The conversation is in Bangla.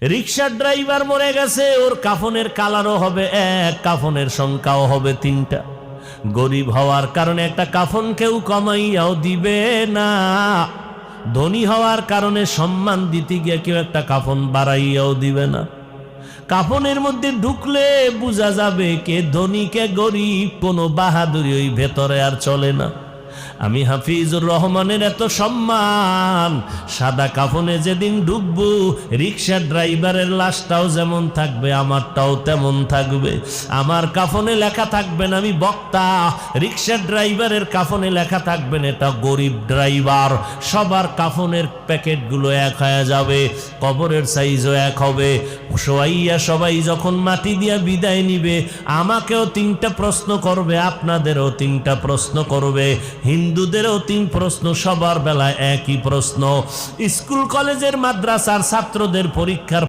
রিক্সার ড্রাইভার মরে গেছে, ওর কাফনের কালারও হবে এক, কাফনের সংখ্যাও হবে 3টা। গরিব হওয়ার কারণে একটা কাফন কেউ কমাইয়াও দিবে না, ধনী হওয়ার কারণে সম্মান দিতে গিয়ে কেউ একটা কাফন বাড়াইয়াও দিবে না। কাফনের মধ্যে ঢুকলে বোঝা যাবে কে ধনী কে গরিব, কোনো বাহাদুরি ওই ভেতরে আর চলে না। আমি হাফিজুর রহমানের এত সম্মান, সাদা কাফনে যেদিন ঢুকবো রিক্সার ড্রাইভারের লাশটাও যেমন থাকবে আমারটাও তেমন থাকবে। আমার কাফনে লেখা থাকবেন আমি বক্তা, রিক্সার ড্রাইভারের কাফনে লেখা থাকবেন এটা গরিব ড্রাইভার। সবার কাফনের প্যাকেটগুলো এক হয়ে যাবে, কবরের সাইজও এক হবে। শোয়াইয়া সবাই যখন মাটি দিয়া বিদায় নিবে, আমাকেও 3টা প্রশ্ন করবে, আপনাদেরও 3টা প্রশ্ন করবে, হিন্দুদেরও 3 প্রশ্ন, সবার বেলায় একই প্রশ্ন। স্কুল কলেজের মাদ্রাসার ছাত্রদের পরীক্ষার